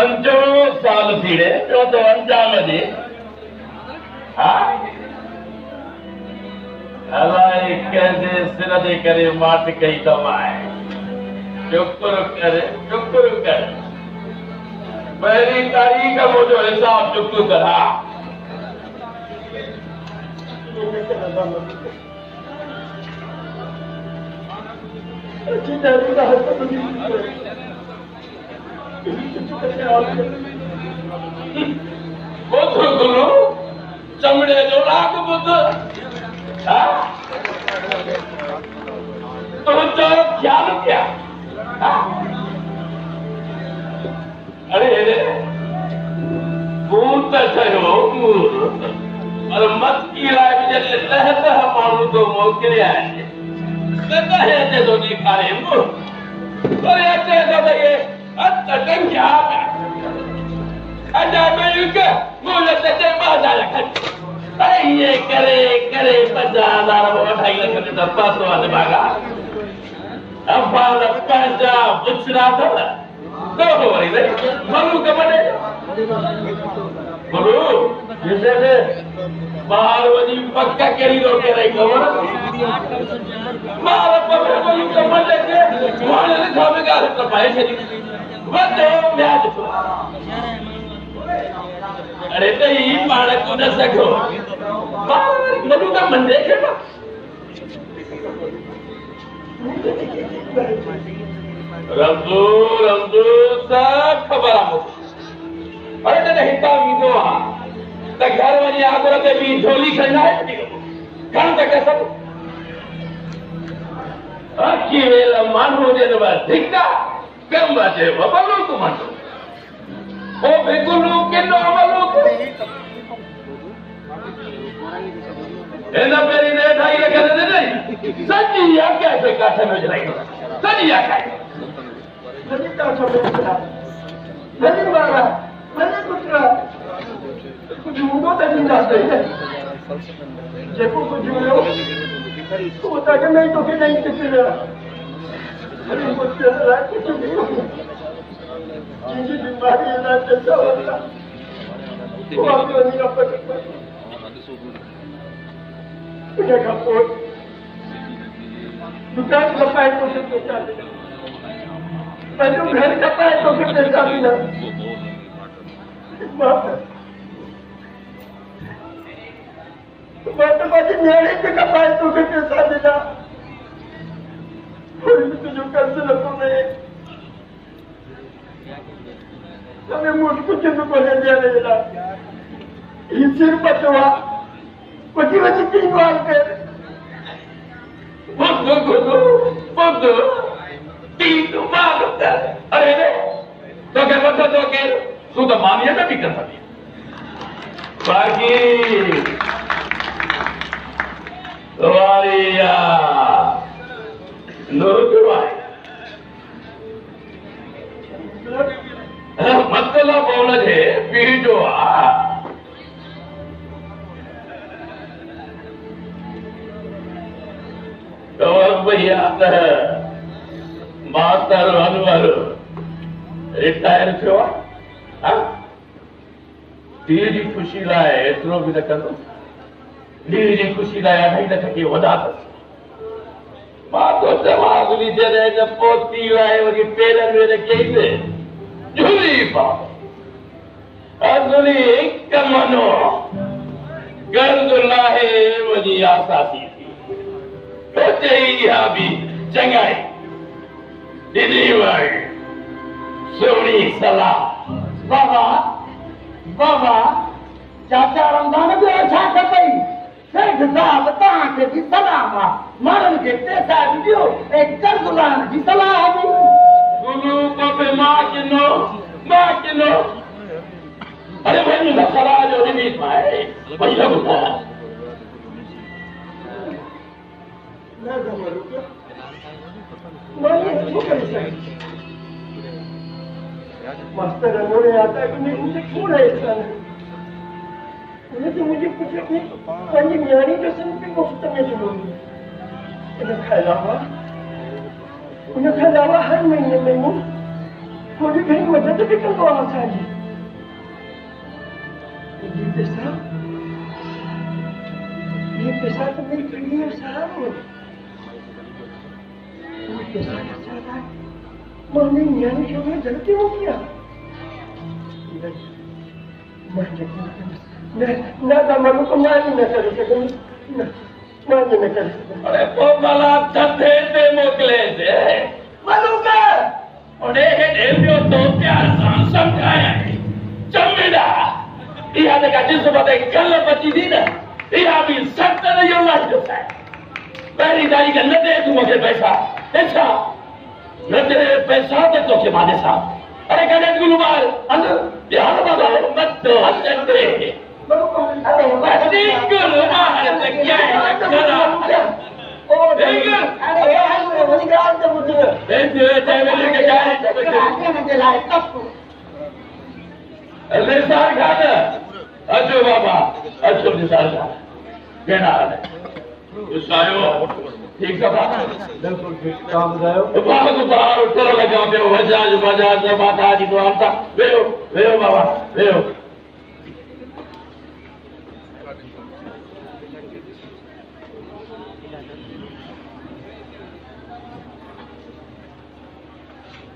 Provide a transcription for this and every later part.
पंजो साल थीड़े जो तो अंजाम जे अलाए कंहिंजे सिर जे करे माट कई तमाए शुक्र कर पहिरीं तारीख़ मुंहिंजो हिसाब चुक करा बुध गुरु चमड़े जो राग बुध तुंहिंजो ख्याल क्या अरे मूं त चयो पर मस्की लाइ जॾहिं तह तह माण्हू तो मोकिलिया आहिनि त तहे ते थो ॾेखारे वरी अचे थो त इहे हथ टंगिया अञा ॿियूं के मुंहिंजे ते 2000 खर्च अरे ये करे 50,000 2.5 लख जो पासो आहे बागा अफाल पंहिंजा पुछड़ा अथव तो वरी मलू के बने गुरु जिसे बाहर वही पक्का करी रोके रही खबर बाहर पकड़ वही कमल के वाले लिखा में गाल तो पाए छड़ी वदे ब्याज तो अरे तो ई पाण को न सको बाहर मलू का मन देखे ना रमजू सा खबर आ अरे तो हिता वीदो आ त घर वञी आगुर ते बि झोली खणाए खण त के सब अखी वेल माण्हू जे न धिका कम बाजे बबलू तू मानो ओ बिगुलू किनो अमलू एना पेरी ने ढाई लगे दे नहीं सच्ची या कैसे काठे में जलाई सच्ची या काय सच्ची तो छोटा सच्ची बाबा मैंने कुछ मुंडो ते जिंदा है जेको कुछ हुयो वो तक नहीं तो के नहीं किसी अरे कुछ रात कुछ जिंदगी बीमारी ना चलता होता वो आपको नहीं पता उन्हें कहा दुकान का पाए तो से बेचा दे पहले घर का पाए तो के बेचा देना बात बात मेरे पे का पाए तो के बेचा देना और तो जो कर से लगो में हमें मुझको चंद को ले जाने देना ये सिर पटवा कुछ वजह तीन बार कर बुद्ध तीन बार कर अरे रे तो क्या बता तो के तू तो मानिए ना भी कर सकती बाकी तुम्हारी या नूर मतलब बोल जे पीजो भैया मास्टर अनवर रिटायर थियो धीअ जी ख़ुशी लाइ एतिरो बि न कंदो धीअ जी ख़ुशी लाइ 2.5 लख खे वॾा अथसि मां तो चवां अगली जॾहिं पोती लाइ वरी पेरनि में रखियईं झूली पाप असली हिक मनो गर्द लाहे वञी आसासी तो चाहिए भी चंगाई दीदी भाई सोनी सलाह बाबा चाचा रमजान भी अच्छा कर पई सेठ साहब तव्हांखे भी सलाम मारन के पैसा दियो एक कर्ज़ुलान जी सलाह दी गुरु को पे मां किनो अरे भाई ना सलाह जो रिलीज भाई भैया बुला मास्टर अनोरे आता है कि मुझे क्यों है ऐसा उन्हें तो मुझे कुछ अपनी पंजी न्याणी जो सिर्फ मुफ्त में जुड़ूंगी उन्हें खैलावा हर महीने में मुझे कहीं मदद भी कर दो आसानी ये पैसा तो मेरी पीढ़ी है साहब ये पैसा कैसा था मैंने न्याय क्यों में गलती हो गया ना मनु को मान ही न कर सकूं मान ही न कर सकूं अरे वो मला धंधे पे मोकले थे मनु का और ये देवियों तो प्यार सा समझाया है चमेड़ा यह देखा जिस बात कल बची थी ना यह भी सख्त नहीं होना चाहिए पहली तारीख न दे तू मुझे पैसा अच्छा न दे पैसा दे तो के माने साहब अरे गणेश गुरुवार अंदर यार बाबा मत तो अंदर दे अरे गुरुवार से क्या है करा ओ देखो अरे यार मुझे गाल दे मुझे ये तेरे के क्या है आगे में चला तब अरे सार खाना अच्छो बाबा अच्छो निसार खाना कहना है उसायो ठीक है बाबा बिल्कुल ठीक काम जायो बाबा को बाहर उतर लगा पे वजाज वजाज ने माता जी को आता वेयो बाबा वेयो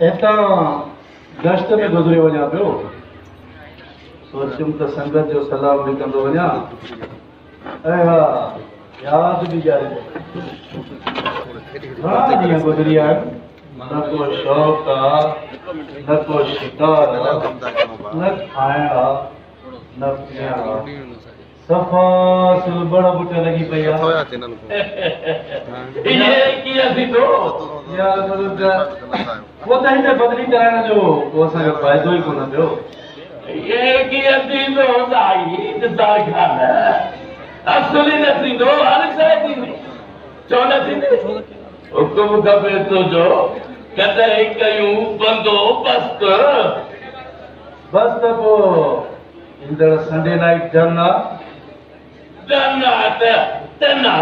ऐसा गश्त में गुजरे वञा पियो सोचुम त संगत जो सलाम बि कंदो वञा ऐं हा यादि बि ॾियारे घणा ॾींहं गुज़री विया न को शौक़ आहे न को शिकार आहे न खाइण आहे न पीअण आहे सफ़ा सुलबड़ बुट लॻी पई आहे ये किया थी तो यार वो त हिते बदली कराइण जो को असांखे फ़ाइदो ई कोन पियो ये किया थी तो दाई निसार खाना असली न थी तो हर शइ थी चो न थी हुकुम खपे तो जो कॾहिं कयूं बंदोबस्त बस त पोइ ईंदड़ संडे नाइट डन आहे टना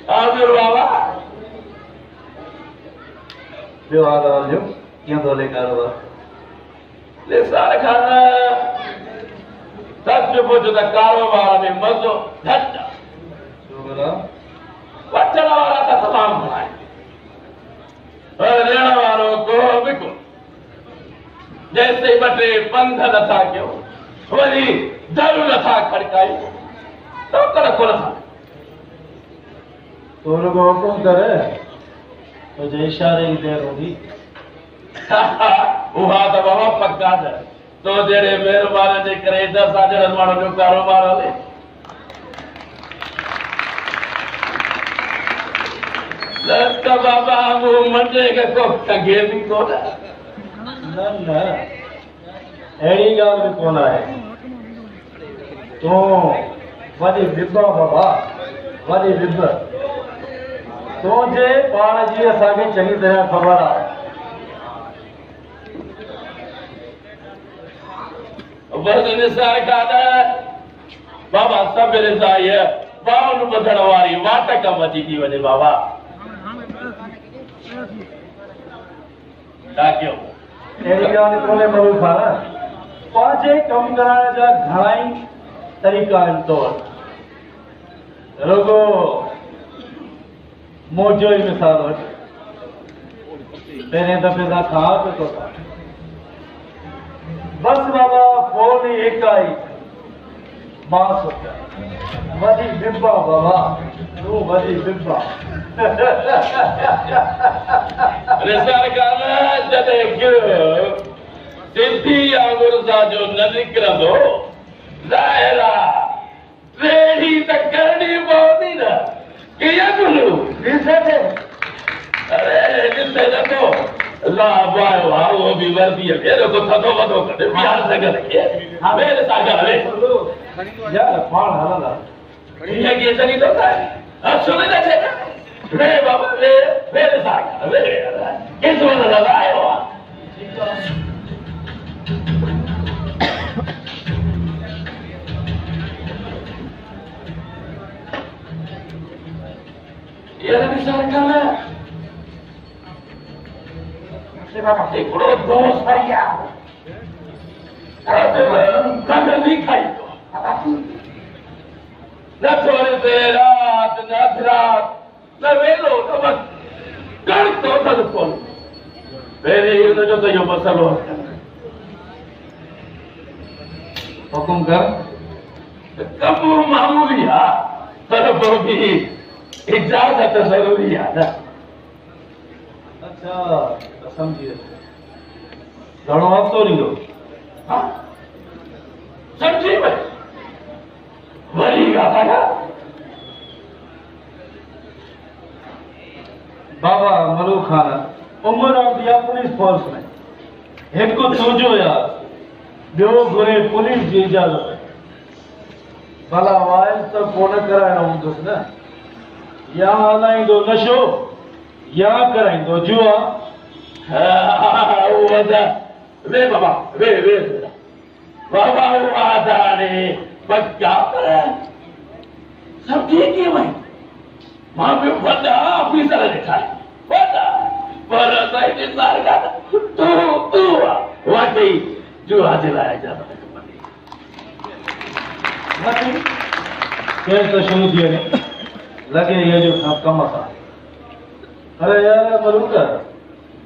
हाज़ुर बाबा ॿियो हाल जो कीअं थो हले कारोबार निसार खाना सच पुछ त कारोबार में मज़ो घटि छो भला वठण वारा त तमामु घणा आहिनि पर ॾियण वारो को बि कोन जैसे ॿ टे पंध नथा कयो वरी दर नथा खड़कायूं टोकर कोन था तो रुगो हुकुम कर तुंहिंजे इशारे जी देरि हूंदी उहा त बाबा पक्का न तो जहिड़े महिरबानी जे करे 10 ॼणनि माण्हुनि जो कारोबार हले त बाबा मूं मंझे खे को कगे बि कोन न अहिड़ी ॻाल्हि बि कोन आहे तूं वॾी विब बाबा वॾी विब तुंहिंजे पाण जी असांखे चङी तरह ख़बर आहे बस निसार खाना बाबा सवेरे सां बाउन ॿधण वारी वाट कम अची थी वञे बाबा छा कयूं अहिड़ी ॻाल्हि कोन्हे मरू खान पंहिंजे कमु करण जा घणाई तरीक़ा आहिनि तो वटि रुगो मुंहिंजो ई मिसाल वटि पहिरें दफ़े खां खां पियो थो बस बाबा फोन ही हिकु आई मां सोचा वॾी बिब्बा बाबा तूं वॾी बिब्बा निसार खाना जॾहिं सिद्धी आंगुर सां जो न निकिरंदो ज़ाहिर आहे रेड़ी त करणी पवंदी न कीअं गुलू ॾिसे अरे ॾिसे नथो लाभ आयो आहे उहो बि वर्दीअ में रुगो थधो वधो करे प्यार सां गॾु खे मेरे सां गॾु हले यार पाण हलंदा हीअं कीअं चङी थो ठाहे सुनी न थिए वे बाबा वे मेरे सां गॾु वे केतिरो नज़र आयो आहे यार निसार खाना हिकिड़ो दोस्त भैया कॾहिं बि खाई न थोरी देर राति न अधु राति न वेलो न बसि कण थो अथसि कोन पहिरीं हुनजो त इहो मसइलो हुकुम कर कमु मामूली आहे पर पोइ बि इजाज़त ज़रूरी आहे न अच्छा समझी घणो हफ़्तो ॾींदो समझी वई वरी ॻाल्हि बाबा मलूक खान उमर दिया पुलिस फोर्स में हिकु तुंहिंजो यार ॿियो घुरे पुलिस जी इजाज़त भला वाइल त कोन कराइणो हूंदुसि न या हलाईंदो नशो या कराईंदो जुआ वे बाबा वे वे बाबा वादारे बच्चा पर समझी कीअं वई मां बि वॾा ऑफिसर ॾिठा वॾा पर असांजी सरकार तूं वाकई जुआ जे लाइ इजाज़त केर त शुरू थी वञे लॻे इहो जो कम सां अरे यार मलूक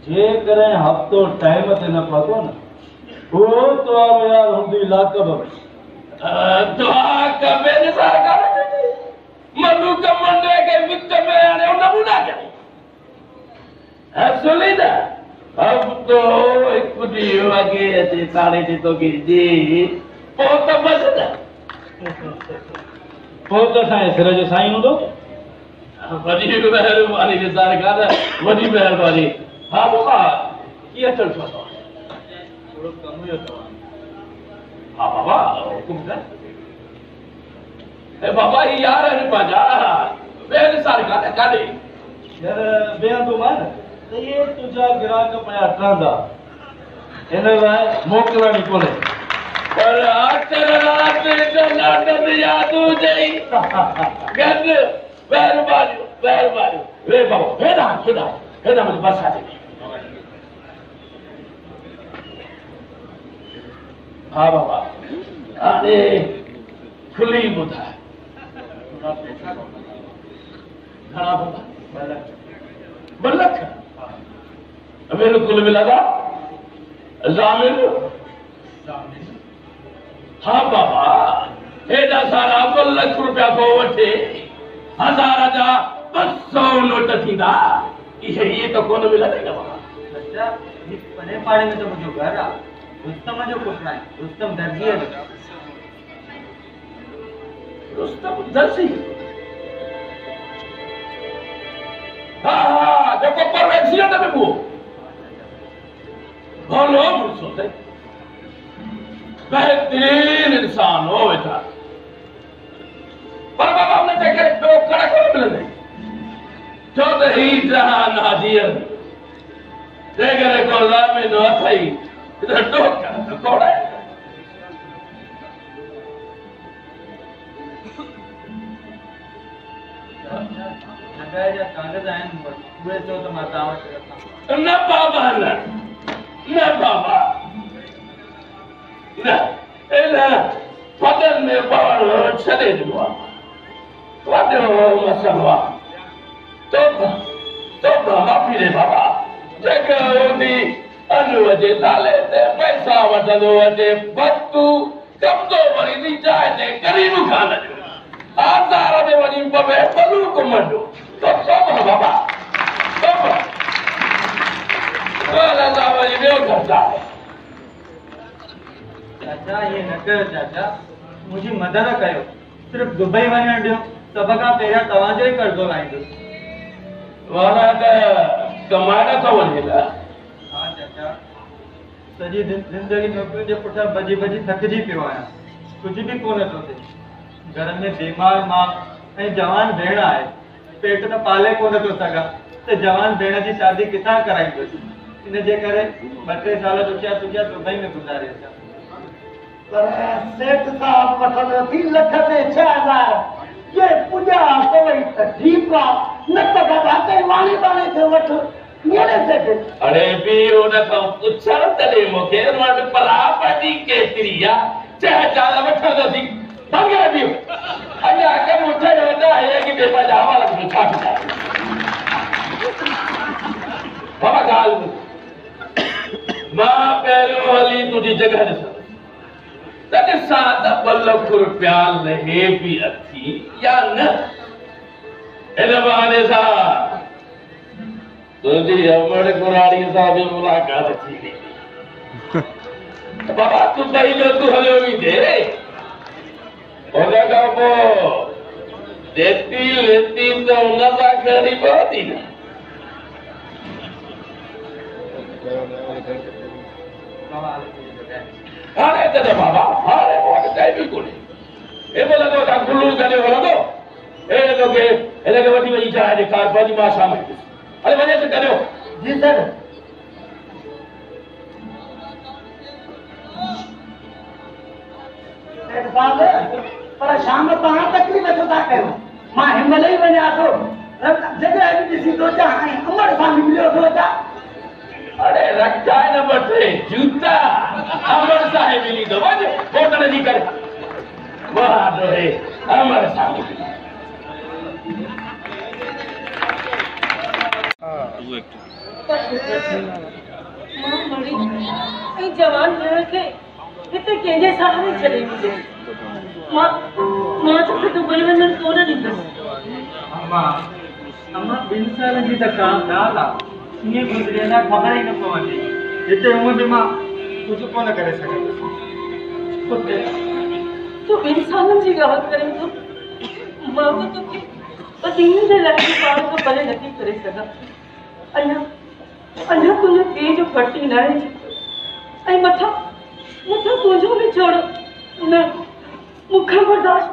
जेकॾहिं हफ़्तो टाइम ते न पहुतो न उहो तो यार हूंदी लाकब में दुआ कबे ने सरकार मलूक मंडे के विच में आने नमूना करे असली ना अब तो एक ॾींहुं अॻे अचे साढ़े टे तो गिरजी पोइ त बस न पोइ त असांजे सिर जो साईं हूंदो वॾी महिरबानी जी सरकार वॾी महिरबानी हा बाबा कीअं अचणु छो अथव थोरो कम जो अथव हा बाबा हुकुम कर ए बाबा ही यार है पंहिंजा ॿियनि सरकार काॾे यार ॿिया तो मान त इहे तुंहिंजा ग्राहक पिया ठहंदा हिन लाइ मोकिलणी कोन्हे पर अचर राति जो नाटक यादि हुजई गॾु महिरबानी वे बाबा हेॾा मुंहिंजी बरसाति हा बाबा हाणे खुली ॿुधाए घणा बाबा 2 लख बिल्कुलु बि लॻा ज़ामिन हा बाबा हेॾा सारा 2 लख रुपया को वठे हज़ार जा 200 नोट थींदा इहे त कोन मिलंदा बाबा अच्छा परे पाड़े में तो मुंहिंजो घर आहे रुस्तम जो पुटु आहे रुस्तम दर्जीअ जो रुस्तम दर्जी हा जेको पर एक्सीडेंट में हुओ भलो मुड़सो से बेहतरीन इंसान हो वेठा पर बाबा उन जे करे ॿियो कड़ कोन मिलंदे छो त ही जहान हाजीर जेकॾहिं को ज़मीन अथई त टोक कोड़े जॻह जा कागज़ आहिनि उहे चओ त मां तव्हां वटि रखां न बाबा न बाबा न इन पदनि में पवणु छॾे ॾिनो आहे वॾो मसइलो आहे तो माफ़ी ॾे बाबा जेका हूंदी अॼु जे नाले ते पैसा वठंदो अचे वक़्तु कमज़ो वरी थी चाहे ते ग़रीब खान जो आज़ार में वञी पवे बलूक मंडो तो सभु बाबा सभु असां वरी ॿियो घटि आहे चाचा ये न कयो चाचा मुंहिंजी मदद कयो सिर्फ़ु दुबई वञणु ॾियो सभ खां पहिरियां तव्हांजो ई कर्ज़ो लाहींदुसि वारा त कमाइण थो वञे न हा चाचा सॼी ज़िंदगी नौकरियुनि जे पुठियां भॼी थकिजी पियो आहियां कुझु बि कोन थो थिए घर में बीमार मां ऐं जवान भेण आहे पेट त पाले कोन थो सघां त जवान भेण जी शादी किथां कराईंदुसि इन जे करे 2-3 साल ॾुखिया दुबई में गुज़ारिया पर सेठ साहब वठंदो 3 लख ते 6000 ये पुॼा कोई त ठीकु आहे न त बाबा ते वाणी बाणी खे वठ मेरे सेठ अरे भी उन खां पुछण तॾहिं मूंखे वटि परापटी केतिरी आहे चाहे चाल वठंदसीं बगैर बि अञा कम उठियो न आहे कि ॿिए पंहिंजा हवाला खे छा ॿुधाए बाबा ॻाल्हि मां पहिरियों हली तुंहिंजी जॻह ॾिसंदुसि त ॾिसां त 2 लख रुपया रहे बि अथी या न इन बहाने सां तुझी अमड़ गुराड़ी सां भी मुलाकात थी वेंदी बाबा तू सही जो तू हलियो वेंदे उन खां पोइ देती लेती त उन सां करणी पवंदी न हाणे त बाबा हाणे मूं वटि बि कोन्हे हे पियो लॻो था गुलू करे हलंदो हे तोखे हिनखे वठी वञी चाहे ॾेखार पंहिंजी मां शाम ॾिस अरे वञे त करियो जी सर सेठ साहब पर शाम तव्हां तकलीफ़ छो था कयो मां हिनमहिल ई वञा थो जॻह बि ॾिसी थो अचां ऐं अमर सां बि मिलियो थो अचां अरे रखा न बटे जूता अमर साहिब मिली तो वञ होटल जी करे वाह रे अमर साहिब मां मरी ऐं जवान भेण खे हिते कंहिंजे सहारे छॾे ॾींदे मां तोखे दुबई वञणु कोन ॾींदसि अम्मा 2 सालनि जी त ॻाल्हि आहे ईअं गुज़रे न ख़बर ई न पवंदी हिते हूअं बि मां कुझु कोन करे सघंदुसि पुट तूं 2 सालनि जी ॻाल्हि करे थो मां बि तोखे ॿ जे लाइ पाण खां परे नथी करे सघां अञा तुंहिंजे पीउ जो फटी न आहे ऐं मथां तुंहिंजो बि छोड़ न मूंखां बर्दाश्त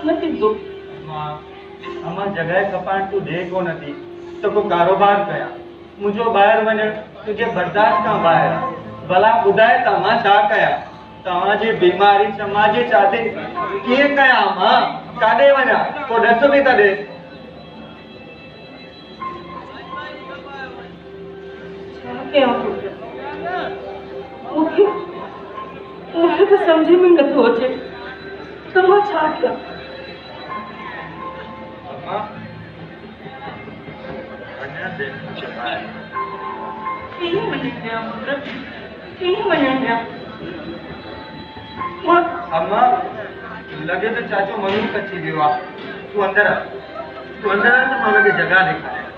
न थींदो अम्मा जॻह खपाइण तूं ॾे कोन थी त को कारोबार कयां मुंहिंजो ॿाहिरि वञणु तुंहिंजे बर्दाश्त खां ॿाहिरि आहे भला ॿुधाए त मां छा कयां तव्हांजी बीमारी समाजी चादे कीअं कयां मां काॾे वञा को ॾस बि त ॾे मूंखे त सम्झ में नथो अचे त मां छा कयां कीअं वञण ॾियां अम्मा लॻे त चाचो मयूर अची वियो आहे तूं अंदरि आ त मां हुनखे जॻह ॾेखारियां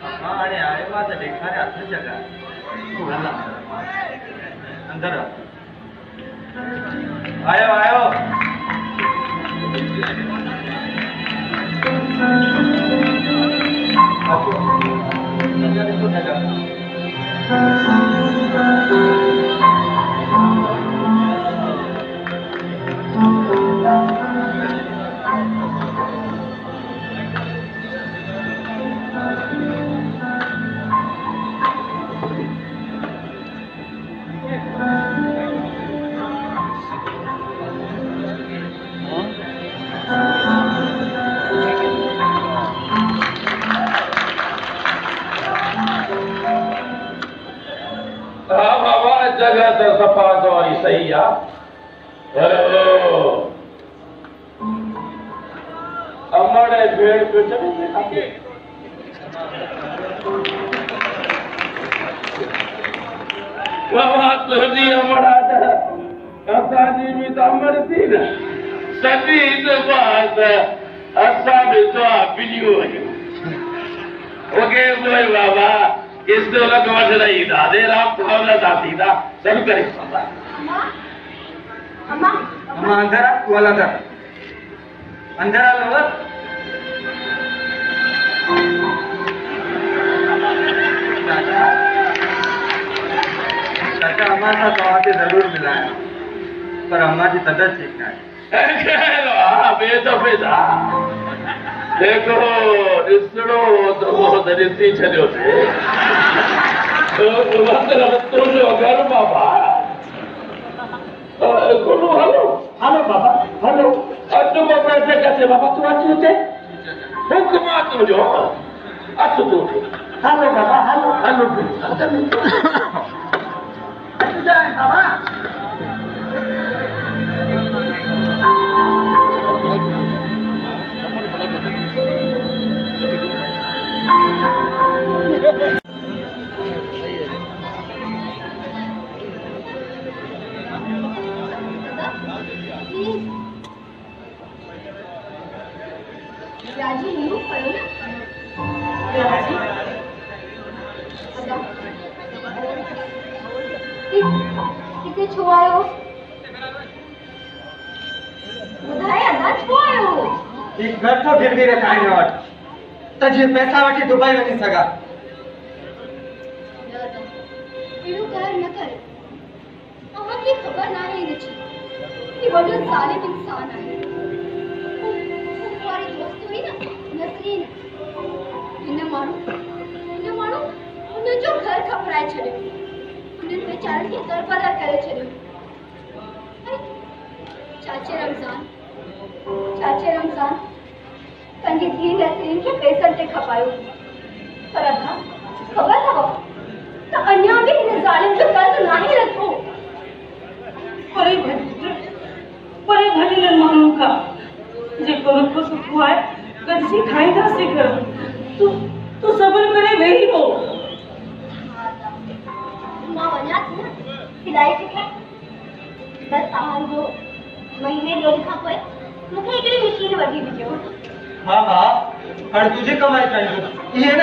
अम्मा हाणे आयो आहे त ॾेखारियां त जॻह तूं हल अंदरि आयो जगह तो सफा दौरी सही आ अमड़ भेड़ पे चढ़े तुझी अमड़ा असांजी बि त अमड़ थी न सॼी बात असां बि दुआ पिलियूं वञूं ओके बोल बाबा इस लग वठ रही था दे राम था दाती था सब करे अम्मा अंदर आ तू वाला अंदर आ लो चाचा अम्मा सां तव्हांखे ज़रूर मिलाया पर अम्मा जी तबियत ठीक न ॿिए दफ़े देखो ॾिसणो त उहो त ॾिसी छॾियोसीं तुंहिंजो घर बाबा गुलू हलो बाबा हलो अचु को बैठे कैसे बाबा तू अच हुते हुक्म तुंहिंजो अच तूं जाए बाबा राजी नीरू पढ़ो ना राजी कितने छुआयो बुधाए अदा छुआयो ई घर तो गिरवी रखाई न वट तजे पैसा वठी दुबई वञी सघां एड़ो कर न कर अहां की खबर ना है नची कि वडो जालिम इंसान है हमारी दोस्त हुई ना नसरीन इन मानो उन जो घर खपराए छड़े उन बेचारन के दरबदर करे छड़े चाचे रमजान पंजी थी नसरीन के पैसन ते खपायो पर अधा खबर था तो अन्या भी इन जालिम जो कर्ज नहीं रखो परे भली मानू का जेको रुखो सुखो है कदी खाई था से कर तू सबर करे वही हो मां वना थी खिलाई के बस आहार जो महीने ॾेढ खां पोइ मूंखे हिकिड़ी मशीन वठी ॾिजो हाँ हाँ हाणे तुझे कमाई कई ये न